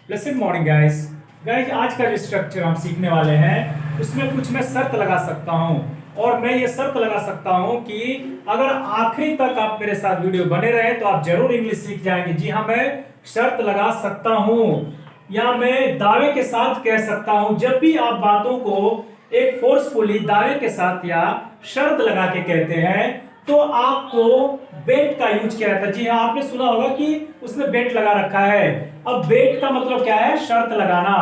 Blessed morning guys. Guys आज का जो स्ट्रक्चर हम सीखने वाले हैं उसमें कुछ मैं शर्त लगा सकता हूं और मैं ये शर्त लगा सकता हूं कि अगर आखिरी तक आप मेरे साथ वीडियो बने रहे तो आप जरूर इंग्लिश सीख जाएंगे। जी हाँ, मैं शर्त लगा सकता हूं या मैं दावे के साथ कह सकता हूं। जब भी आप बातों को एक फोर्सफुली दावे के साथ या शर्त लगा के कहते हैं तो आपको बेट का यूज किया जाता है। जी हाँ, आपने सुना होगा कि उसने बेट लगा रखा है। अब बेट का मतलब क्या है? शर्त लगाना।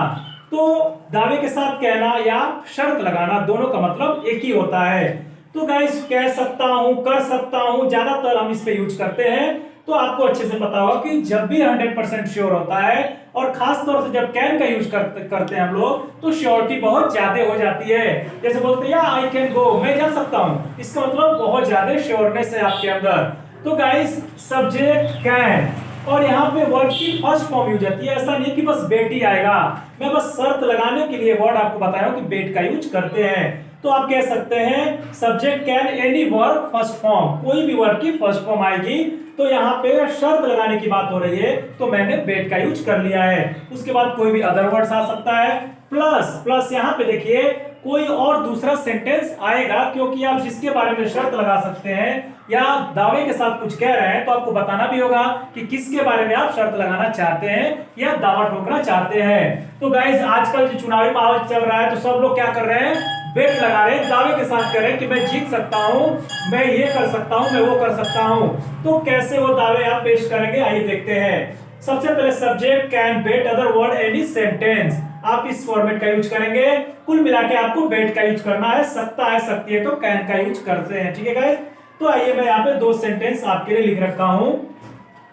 तो दावे के साथ कहना या शर्त लगाना दोनों का मतलब एक ही होता है। तो गाइस कह सकता हूं, कर सकता हूं, ज्यादातर हम इस पे यूज करते हैं। तो आपको अच्छे से पता होगा कि जब भी 100% श्योर होता है और खास तौर से जब कैन का यूज करते हैं हम लोग तो श्योरिटी बहुत ज्यादा हो जाती है। जैसे बोलते हैं आई कैन गो, मैं जा सकता हूं, इसका मतलब बहुत ज्यादा श्योरनेस है आपके अंदर। तो गाइस सब्जेक्ट कैन और यहाँ पे वर्ड की फर्स्ट फॉर्म यूज होती है। ऐसा नहीं कि बस बेट ही आएगा, मैं बस शर्त लगाने के लिए वर्ड आपको बताया हूं कि बेट का यूज करते हैं। तो आप कह सकते हैं subject can any word first form, कोई भी वर्ड की फर्स्ट फॉर्म आएगी। तो यहाँ पे शर्त लगाने की बात हो रही है तो मैंने बेट का यूज कर लिया है। उसके बाद कोई भी अदर वर्ड्स आ सकता है। प्लस प्लस यहाँ पे देखिए कोई और दूसरा सेंटेंस आएगा, क्योंकि आप जिसके बारे में शर्त लगा सकते हैं या दावे के साथ कुछ कह रहे हैं तो आपको बताना भी होगा कि किसके बारे में आप शर्त लगाना चाहते हैं या दावा ठोकना चाहते हैं। तो गाइस आजकल जो चुनावी माहौल चल रहा है तो सब लोग क्या कर रहे हैं? बेट लगा रहे हैं, दावे के साथ कह रहे हैं कि मैं जीत सकता हूं, मैं ये कर सकता हूं, मैं वो कर सकता हूं। तो कैसे वो दावे आप पेश करेंगे, आइए देखते हैं। सबसे पहले subject can bet other word any sentence, आप इस फॉर्मेट का यूज करेंगे। कुल मिला के आपको बेट का यूज करना है। सकता है, सकती है तो कैन का यूज करते हैं। ठीक है गाइस, तो आइए मैं यहाँ पे दो सेंटेंस आपके लिए लिख रखा हूं।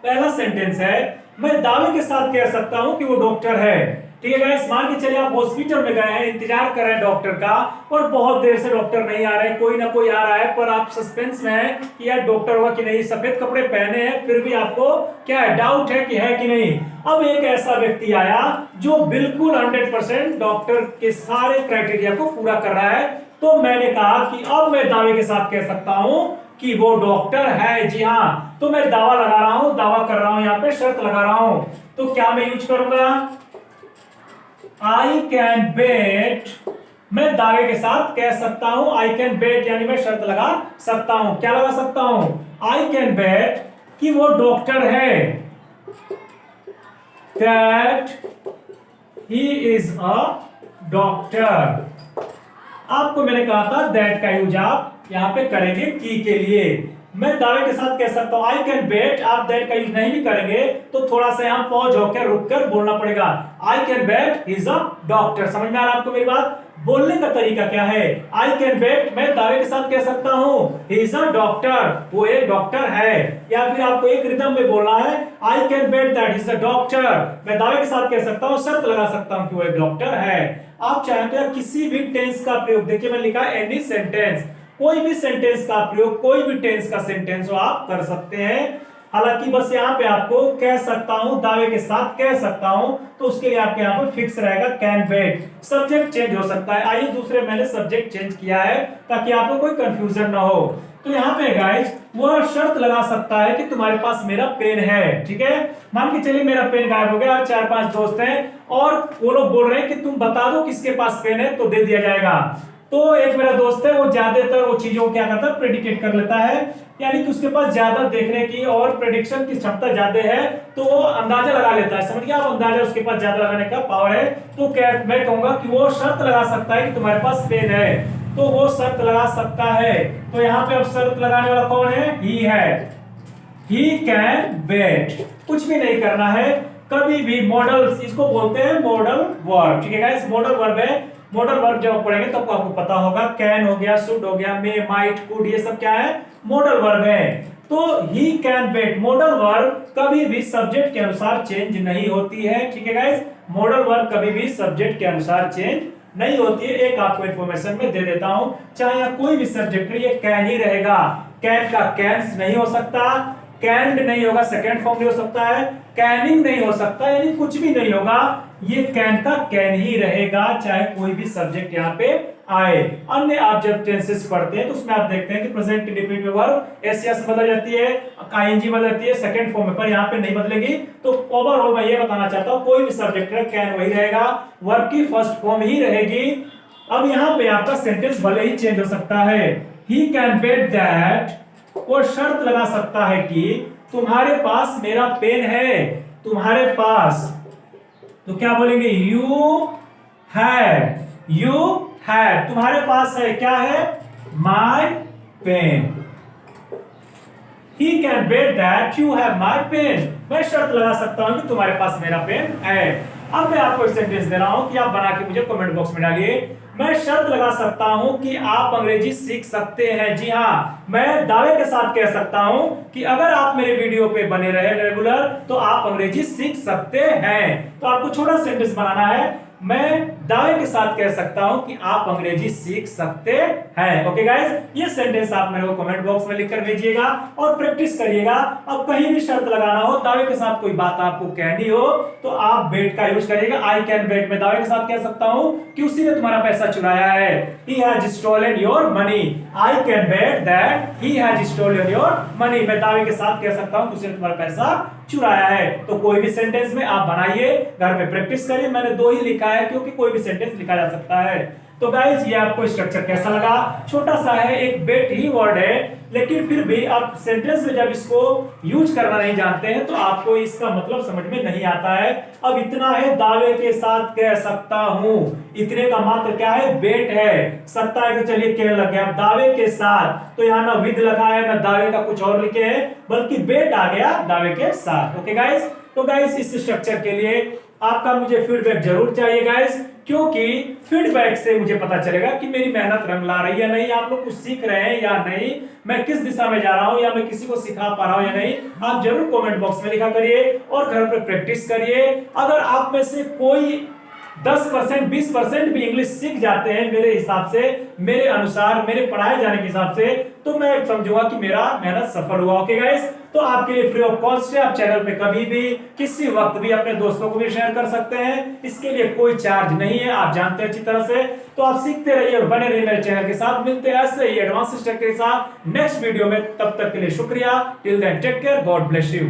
पहला सेंटेंस है मैं दावे के साथ कह सकता हूं कि वो डॉक्टर है। ठीक है गाइस, मान के चलिए आप हॉस्पिटल में गए हैं, इंतजार कर रहे हैं डॉक्टर का और बहुत देर से डॉक्टर नहीं आ रहे, कोई ना कोई आ रहा है, पर आप सस्पेंस में हैं कि यार डॉक्टर होगा कि नहीं। सफेद कपड़े पहने हैं फिर भी आपको क्या है, डाउट है कि है कि नहीं। अब एक ऐसा व्यक्ति आया जो बिल्कुल 100% डॉक्टर के सारे क्राइटेरिया को पूरा कर रहा है। तो मैंने कहा कि अब मैं दावे के साथ कह सकता हूं कि वो डॉक्टर है। जी हाँ, तो मैं दावा लगा रहा हूं, दावा कर रहा हूं, यहाँ पे शर्त लगा रहा हूं। तो क्या मैं यूज करूंगा? आई कैन बेट, मैं दावे के साथ कह सकता हूं आई कैन बेट, यानी मैं शर्त लगा सकता हूं। क्या लगा सकता हूं? आई कैन बेट कि वो डॉक्टर है, that he is a doctor. आपको मैंने कहा था दैट का यूज आप यहां पे करेंगे की के लिए। मैं दावे के साथ कह सकता हूं आई कैन बेट, आप दैट का यूज नहीं भी करेंगे तो थोड़ा सा यहां पॉज होकर रुककर बोलना पड़ेगा। I can bet is a doctor. समझ में आ रहा है आपको मेरी बात? बोलने का तरीका क्या है? आई कैन बेट, मैं दावे के साथ कह सकता हूं ही इज अ डॉक्टर, वो एक डॉक्टर है। या फिर आपको एक रिदम में बोलना है I can bet that is a doctor, मैं दावे के साथ कह सकता हूं, शर्त लगा सकता हूं कि वो एक डॉक्टर है। आप चाहें तो किसी भी टेंस का प्रयोग, देखिए मैंने लिखा एनी सेंटेंस, कोई भी सेंटेंस का प्रयोग, कोई भी टेंस का सेंटेंस हो आप कर सकते हैं। हालांकि बस यहाँ पे आपको कह सकता हूं, दावे के साथ कह सकता हूं, तो उसके लिए आपके यहाँ पे फिक्स रहेगा कैन बेट। सब्जेक्ट चेंज हो सकता है। आइए दूसरे मैंने सब्जेक्ट चेंज किया है ताकि आपको कोई कंफ्यूजन ना हो। तो यहाँ पे गाइस वो शर्त लगा सकता है कि तुम्हारे पास मेरा पेन है। ठीक है, मान के चलिए मेरा पेन गायब हो गया और 4-5 दोस्त हैं और वो लोग बोल रहे हैं कि तुम बता दो किसके पास पेन है तो दे दिया जाएगा। तो एक मेरा दोस्त है, वो ज्यादातर वो चीजों को क्या करता है, प्रेडिकेट कर लेता है, यानी कि उसके पास ज्यादा देखने की और प्रेडिक्शन की क्षमता ज्यादा है, तो वो अंदाजा लगा लेता है। समझ गया आप? अंदाजा उसके पास ज्यादा लगाने का पावर है। तो क्या मैं कहूंगा कि वो शर्त लगा सकता है कि तुम्हारे पास पेन है, तो वो शर्त लगा सकता है। तो यहाँ पे अब शर्त लगाने वाला कौन है? ही है। ही कैन बेट, कुछ भी नहीं करना है। कभी भी मॉडल, इसको बोलते हैं मॉडल वर्ब। ठीक है गाइस, मॉडल वर्ब है। मॉडल वर्ब जब पढ़ेंगे तब तो आपको पता होगा, कैन हो गया, शुड हो गया, मे, माइट, कुड, ये सब क्या है? मॉडल वर्ब है। तो he can bet, modal verb कभी भी सब्जेक्ट के अनुसार चेंज नहीं होती है। ठीक है गाइस, मॉडल वर्ब कभी भी सब्जेक्ट के अनुसार चेंज नहीं होती है। एक आपको इंफॉर्मेशन में दे देता हूं, चाहे यहाँ कोई भी सब्जेक्ट ये कैन ही रहेगा, कैन का कैंस नहीं हो सकता, कैंड नहीं होगा, सेकेंड फॉर्म नहीं हो सकता है, कैनिंग नहीं हो सकता, यानी कुछ भी नहीं होगा, ये कैन का कैन ही रहेगा, चाहे कोई भी सब्जेक्ट यहाँ पे आए। अन्य आप जब टेंसेस पढ़ते हैं तो उसमें आप देखते हैं कि प्रेजेंट इंडेफिनिट में वर्ब एस यस बदल जाती है, आईएनजी बदल जाती है सेकंड फॉर्म में, पर यहाँ पे नहीं बदलेगी। तो ओवरऑल मैं ये बताना चाहता हूँ कोई भी सब्जेक्ट है कैन वही रहेगा, वर्ब की फर्स्ट फॉर्म ही रहेगी। अब यहाँ पे आपका सेंटेंस भले ही चेंज हो सकता है, ही कैन बेट दैट, वो शर्त लगा सकता है कि तुम्हारे पास मेरा पेन है, तुम्हारे पास, तो क्या बोलेंगे, यू हैड, तुम्हारे पास है, क्या है, my pen. He can bet that you have my pen, मैं शर्त लगा सकता हूं कि तुम्हारे पास मेरा पेन है। अब मैं आपको एक सेंटेंस दे रहा हूं कि आप बना के मुझे कमेंट बॉक्स में डालिए। मैं शर्त लगा सकता हूं कि आप अंग्रेजी सीख सकते हैं। जी हाँ, मैं दावे के साथ कह सकता हूं कि अगर आप मेरे वीडियो पे बने रहे रेगुलर तो आप अंग्रेजी सीख सकते हैं। तो आपको छोटा सेंटेंस बनाना है, मैं दावे के साथ कह सकता हूं कि आप अंग्रेजी सीख सकते हैं। ओके गाइस, ये सेंटेंस आप मेरे को कमेंट बॉक्स में लिखकर भेजिएगा और प्रैक्टिस करिएगा। अब कहीं भी शर्त लगाना हो, दावे के साथ कोई बात आपको कहनी हो तो आप बेट का यूज करिएगा। आई कैन बेट, मैं दावे के साथ कह सकता हूं कि उसी ने तुम्हारा पैसा चुराया है। He has stolen your money. I can bet that he has stolen your money. मैं दावे के साथ कह सकता हूं कि उसने तुम्हारा पैसा चुराया है। तो कोई भी सेंटेंस में आप बनाइए, घर में प्रैक्टिस करिए। मैंने दो ही लिखा है क्योंकि कोई भी सेंटेंस लिखा जा सकता है। तो गाइस, ये आपको स्ट्रक्चर कैसा लगा? छोटा सा है, एक बेट ही वर्ड है, लेकिन फिर भी आप सेंटेंस में जब इसको यूज करना नहीं जानते हैं तो आपको इसका मतलब समझ में नहीं आता है। अब इतना है, दावे के साथ कह सकता हूं, इतने का मात्र क्या है, बेट है। सकता है कि चलिए कह लग गया, अब दावे के साथ, तो यहाँ ना विद लगा है ना दावे का कुछ और लिखे है, बल्कि बेट आ गया दावे के साथ। ओके गाइस, तो गाइस इस स्ट्रक्चर के लिए आपका मुझे फीडबैक जरूर चाहिए गाइस, क्योंकि फीडबैक से मुझे पता चलेगा कि मेरी मेहनत रंग ला रही है या नहीं, आप लोग कुछ सीख रहे हैं या नहीं, मैं किस दिशा में जा रहा हूं या मैं किसी को सिखा पा रहा हूं या नहीं। आप जरूर कमेंट बॉक्स में लिखा करिए और घर पर प्रैक्टिस करिए। अगर आप में से कोई 10% 20% भी इंग्लिश सीख जाते हैं मेरे हिसाब से, मेरे अनुसार, मेरे पढ़ाए जाने के हिसाब से, तो मैं समझूंगा कि मेरा मेहनत सफल हुआ। ओके गाइस, तो आपके लिए फ्री ऑफ कॉस्ट है, आप चैनल पे कभी भी किसी वक्त भी अपने दोस्तों को भी शेयर कर सकते हैं, इसके लिए कोई चार्ज नहीं है, आप जानते हैं अच्छी तरह से। तो आप सीखते रहिए और बने रहिए मेरे चैनल के साथ। मिलते हैं ऐसे ही एडवांस स्ट्रक्चर के साथ नेक्स्ट वीडियो में, तब तक के लिए शुक्रिया। Till then take care, God bless you.